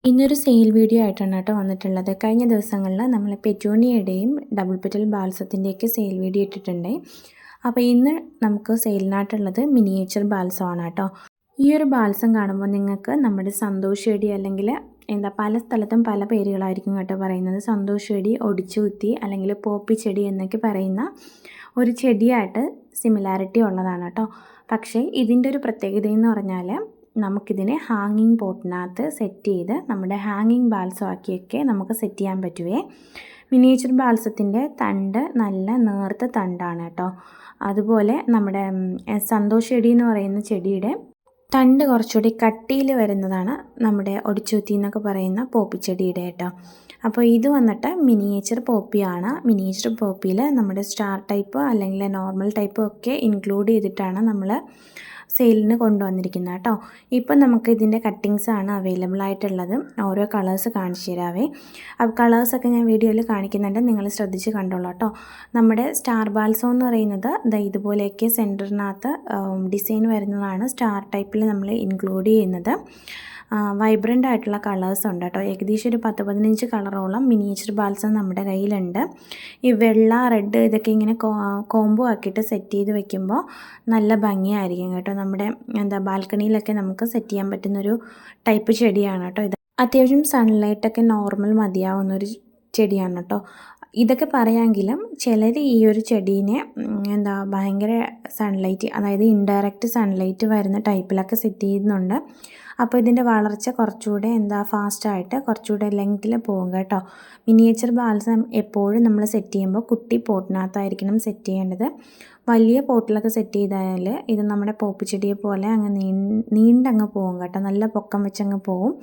ഇന്നൊരു sale video ആയിട്ടാണ് കേട്ടോ വന്നിട്ടുള്ളത്. കഴിഞ്ഞ ദിവസങ്ങളിൽ നമ്മൾ പെറ്റൂണിയയുടെയും ഡബിൾ പെറ്റൽ ബാൽസത്തിൻ്റെയൊക്കെ സെയിൽ വീഡിയോ ഇട്ടിട്ടുണ്ട്. അപ്പോൾ ഇന്ന് നമുക്ക് സെയിലിനായിട്ടുള്ളത് മിനിയേച്ചർ ബാൽസമാണ് കേട്ടോ. ഈ ഒരു ബാൽസം കാണുമ്പോൾ നിങ്ങൾക്ക് നമ്മുടെ സന്തോഷ് ചെടി അല്ലെങ്കിൽ പല സ്ഥലത്തും പല പേരുകളായിരിക്കും കേട്ടോ പറയുന്നത്. സന്തോഷ് ചെടി, ഒടിച്ചുകുത്തി അല്ലെങ്കിൽ പോപ്പി ചെടി എന്നൊക്കെ പറയുന്ന ഒരു ചെടിയായിട്ട് സിമിലാരിറ്റി ഉള്ളതാണ് കേട്ടോ. പക്ഷേ ഇതിൻ്റെ ഒരു പ്രത്യേകത എന്ന് പറഞ്ഞാൽ നമുക്കിതിനെ ഹാങ്ങിങ് പോട്ടിനകത്ത് സെറ്റ് ചെയ്ത് നമ്മുടെ ഹാങ്ങിങ് ബാൽസം ആക്കിയൊക്കെ നമുക്ക് സെറ്റ് ചെയ്യാൻ പറ്റുവേ. മിനിയേച്ചർ ബാൽസത്തിൻ്റെ തണ്ട് നല്ല നേർത്ത തണ്ടാണ് കേട്ടോ. അതുപോലെ നമ്മുടെ സന്തോഷ് ചെടി എന്ന് പറയുന്ന ചെടിയുടെ തണ്ട് കുറച്ചുകൂടി കട്ടിയിൽ വരുന്നതാണ് നമ്മുടെ ഒടിച്ചുകുത്തി എന്നൊക്കെ പറയുന്ന പോപ്പിച്ചെടിയുടെ കേട്ടോ. അപ്പോൾ ഇത് വന്നിട്ട് മിനിയേച്ചർ പോപ്പിയാണ്. മിനിയേച്ചർ പോപ്പിയിൽ നമ്മുടെ സ്റ്റാർ ടൈപ്പ് അല്ലെങ്കിൽ നോർമൽ ടൈപ്പ് ഒക്കെ ഇൻക്ലൂഡ് ചെയ്തിട്ടാണ് നമ്മൾ സെയിലിന് കൊണ്ടുവന്നിരിക്കുന്നത് കേട്ടോ. ഇപ്പം നമുക്ക് ഇതിൻ്റെ കട്ടിങ്സാണ് അവൈലബിൾ ആയിട്ടുള്ളത്. ഓരോ കളേഴ്സ് കാണിച്ചു തരാവേ. അപ്പോൾ കളേഴ്സൊക്കെ ഞാൻ വീഡിയോയിൽ കാണിക്കുന്നുണ്ട്, നിങ്ങൾ ശ്രദ്ധിച്ച് കണ്ടോളൂ കേട്ടോ. നമ്മുടെ സ്റ്റാർ ബാൽസം എന്ന് പറയുന്നത് ഇതുപോലെയൊക്കെ സെൻറ്ററിനകത്ത് ഡിസൈൻ വരുന്നതാണ് സ്റ്റാർ ടൈപ്പിൽ നമ്മൾ ഇൻക്ലൂഡ് ചെയ്യുന്നത്. വൈബ്രൻ്റ് ആയിട്ടുള്ള കളേഴ്സ് ഉണ്ട് കേട്ടോ. ഏകദേശം ഒരു 10-15 കളറോളം മിനിയേച്ചർ ബാൽസം നമ്മുടെ കയ്യിലുണ്ട്. ഈ വെള്ള, റെഡ് ഇതൊക്കെ ഇങ്ങനെ കോംബോ ആക്കിയിട്ട് സെറ്റ് ചെയ്ത് വെക്കുമ്പോൾ നല്ല ഭംഗിയായിരിക്കും കേട്ടോ. നമ്മുടെ ബാൽക്കണിയിലൊക്കെ നമുക്ക് സെറ്റ് ചെയ്യാൻ പറ്റുന്നൊരു ടൈപ്പ് ചെടിയാണ് കേട്ടോ ഇത്. അത്യാവശ്യം സൺലൈറ്റൊക്കെ നോർമൽ മതിയാവുന്നൊരു ചെടിയാണ് കേട്ടോ. ഇതൊക്കെ പറയാമെങ്കിലും ചിലർ ഈ ഒരു ചെടീനെ ഭയങ്കര സൺലൈറ്റ്, അതായത് ഇൻഡയറക്റ്റ് സൺലൈറ്റ് വരുന്ന ടൈപ്പിലൊക്കെ സെറ്റ് ചെയ്യുന്നുണ്ട്. അപ്പോൾ ഇതിൻ്റെ വളർച്ച കുറച്ചുകൂടെ ഫാസ്റ്റായിട്ട് കുറച്ചുകൂടെ ലെങ്ത്തിൽ പോകും കേട്ടോ. മിനിയേച്ചർ ബാൽസം എപ്പോഴും നമ്മൾ സെറ്റ് ചെയ്യുമ്പോൾ കുട്ടി പോട്ടിനകത്തായിരിക്കണം സെറ്റ് ചെയ്യേണ്ടത്. വലിയ പോട്ടിലൊക്കെ സെറ്റ് ചെയ്താൽ ഇത് നമ്മുടെ പോപ്പിച്ചെടിയെ പോലെ അങ്ങ് നീണ്ടങ്ങ് പോകും കേട്ടോ. നല്ല പൊക്കം വെച്ചങ്ങ് പോകും.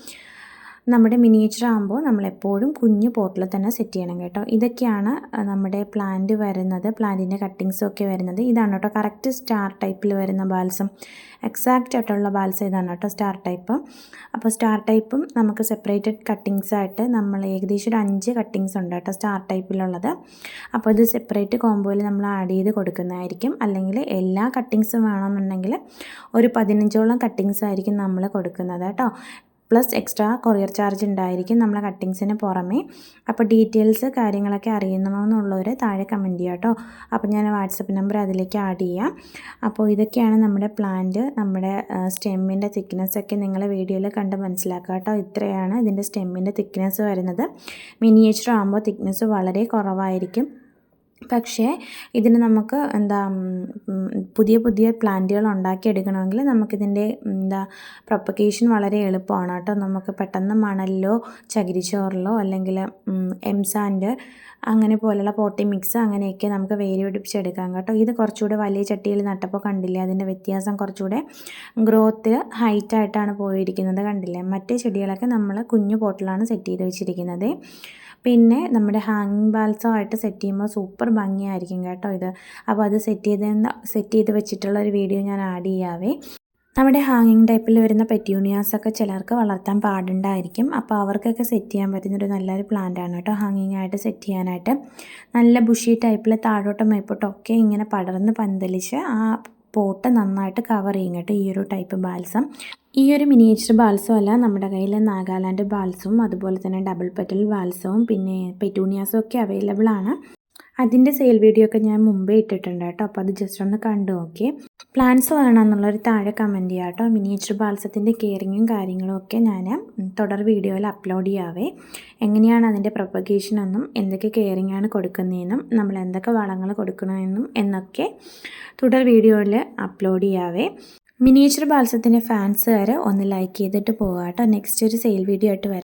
നമ്മുടെ മിനിയേച്ചർ ആകുമ്പോൾ നമ്മളെപ്പോഴും കുഞ്ഞു പോട്ടിൽ തന്നെ സെറ്റ് ചെയ്യണം കേട്ടോ. ഇതൊക്കെയാണ് നമ്മുടെ പ്ലാന്റ് വരുന്നത്, പ്ലാന്റിൻ്റെ കട്ടിങ്സൊക്കെ വരുന്നത്. ഇതാണ് കേട്ടോ കറക്റ്റ് സ്റ്റാർ ടൈപ്പിൽ വരുന്ന ബാൽസം. എക്സാക്റ്റ് ആയിട്ടുള്ള ബാൽസം ഇതാണ് കേട്ടോ, സ്റ്റാർ ടൈപ്പ്. അപ്പോൾ സ്റ്റാർ ടൈപ്പും നമുക്ക് സെപ്പറേറ്റഡ് കട്ടിങ്സായിട്ട് നമ്മൾ ഏകദേശം ഒരു 5 കട്ടിങ്സ് ഉണ്ട് കേട്ടോ സ്റ്റാർ ടൈപ്പിലുള്ളത്. അപ്പോൾ ഇത് സെപ്പറേറ്റ് കോംബോയിൽ നമ്മൾ ആഡ് ചെയ്ത് കൊടുക്കുന്നതായിരിക്കും. അല്ലെങ്കിൽ എല്ലാ കട്ടിങ്സും വേണമെന്നുണ്ടെങ്കിൽ ഒരു 15ഓളം കട്ടിങ്സ് ആയിരിക്കും നമ്മൾ കൊടുക്കുന്നത് കേട്ടോ. പ്ലസ് എക്സ്ട്രാ കൊറിയർ ചാർജ് ഉണ്ടായിരിക്കും നമ്മളെ കട്ടിങ്സിന് പുറമേ. അപ്പോൾ ഡീറ്റെയിൽസ് കാര്യങ്ങളൊക്കെ അറിയണമെന്നുള്ളവർ താഴെ കമൻറ്റ് ചെയ്യാം കേട്ടോ. അപ്പോൾ ഞാൻ വാട്സപ്പ് നമ്പർ അതിലേക്ക് ആഡ് ചെയ്യാം. അപ്പോൾ ഇതൊക്കെയാണ് നമ്മുടെ പ്ലാന്റ്. നമ്മുടെ സ്റ്റെമ്മിൻ്റെ തിക്നെസ്സൊക്കെ നിങ്ങൾ വീഡിയോയിൽ കണ്ട് മനസ്സിലാക്കുക കേട്ടോ. ഇത്രയാണ് ഇതിൻ്റെ സ്റ്റെമ്മിൻ്റെ തിക്നെസ് വരുന്നത്. മിനിയേച്ചർ ആകുമ്പോൾ തിക്നെസ് വളരെ കുറവായിരിക്കും. പക്ഷേ ഇതിന് നമുക്ക് പുതിയ പുതിയ പ്ലാന്റുകൾ ഉണ്ടാക്കിയെടുക്കണമെങ്കിൽ നമുക്കിതിൻ്റെ പ്രൊപ്പഗേഷൻ വളരെ എളുപ്പമാണ് കേട്ടോ. നമുക്ക് പെട്ടെന്ന് മണലിലോ ചകിരിച്ചോറിലോ അല്ലെങ്കിൽ എംസാൻഡ് അങ്ങനെ പോലെയുള്ള പോട്ടി മിക്സ് അങ്ങനെയൊക്കെ നമുക്ക് വേര് പിടിപ്പിച്ചെടുക്കാം കേട്ടോ. ഇത് കുറച്ചുകൂടെ വലിയ ചട്ടിയിൽ നട്ടപ്പോൾ കണ്ടില്ലേ അതിൻ്റെ വ്യത്യാസം, കുറച്ചുകൂടെ ഗ്രോത്ത് ഹൈറ്റായിട്ടാണ് പോയിരിക്കുന്നത് കണ്ടില്ലേ. മറ്റേ ചെടികളൊക്കെ നമ്മൾ കുഞ്ഞു പോട്ടിലാണ് സെറ്റ് ചെയ്ത് വെച്ചിരിക്കുന്നത്. പിന്നെ നമ്മുടെ ഹാങ്ങിങ് ബാൽസമായിട്ട് സെറ്റ് ചെയ്യുമ്പോൾ സൂപ്പർ ഭംഗിയായിരിക്കും കേട്ടോ ഇത്. അപ്പോൾ അത് സെറ്റ് ചെയ്ത് വെച്ചിട്ടുള്ള ഒരു വീഡിയോ ഞാൻ ആഡ് ചെയ്യാവേ. നമ്മുടെ ഹാങ്ങിങ് ടൈപ്പിൽ വരുന്ന പെറ്റ്യൂണിയാസൊക്കെ ചിലർക്ക് വളർത്താൻ പാടുണ്ടായിരിക്കും. അപ്പോൾ അവർക്കൊക്കെ സെറ്റ് ചെയ്യാൻ പറ്റുന്നൊരു നല്ലൊരു പ്ലാന്റാണ് കേട്ടോ ഹാങ്ങിങ് ആയിട്ട് സെറ്റ് ചെയ്യാനായിട്ട്. നല്ല ബുഷി ടൈപ്പിൽ താഴോട്ടും മേപ്പോട്ടൊക്കെ ഇങ്ങനെ പടർന്ന് പന്തലിച്ച് ആ പോട്ട് നന്നായിട്ട് കവർ ചെയ്യും കേട്ടോ ഈ ഒരു ടൈപ്പ് ബാൽസം. ഈ ഒരു മിനിയേച്ചർ ബാൽസം അല്ല, നമ്മുടെ കയ്യിൽ നാഗാലാൻഡ് ബാൽസവും അതുപോലെ തന്നെ ഡബിൾ പെറ്റൽ ബാൽസവും പിന്നെ പെറ്റൂണിയാസും ഒക്കെ അവൈലബിൾ ആണ്. അതിൻ്റെ സെയിൽ വീഡിയോ ഒക്കെ ഞാൻ മുമ്പേ ഇട്ടിട്ടുണ്ട് കേട്ടോ. അപ്പോൾ അത് ജസ്റ്റ് ഒന്ന് കണ്ടു നോക്കി. പ്ലാൻസ് വേണമെന്നുള്ളൊരു താഴെ കമൻറ്റ് ചെയ്യാം കേട്ടോ. മിനിയേച്ചർ ബാൽസത്തിൻ്റെ കെയറിങ്ങും കാര്യങ്ങളും ഒക്കെ ഞാൻ തുടർ വീഡിയോയിൽ അപ്ലോഡ് ചെയ്യാവേ. എങ്ങനെയാണ് അതിൻ്റെ പ്രൊപ്പഗേഷനെന്നും എന്തൊക്കെ കെയറിങ് ആണ് കൊടുക്കുന്നതെന്നും നമ്മൾ എന്തൊക്കെ വളങ്ങൾ കൊടുക്കണമെന്നും എന്നൊക്കെ തുടർ വീഡിയോയിൽ അപ്ലോഡ് ചെയ്യാവേ. മിനിയേച്ചർ ബാൽസത്തിൻ്റെ ഫാൻസുകാർ ഒന്ന് ലൈക്ക് ചെയ്തിട്ട് പോകാം കേട്ടോ. നെക്സ്റ്റ് ഒരു സെയിൽ വീഡിയോ ആയിട്ട് വരാം.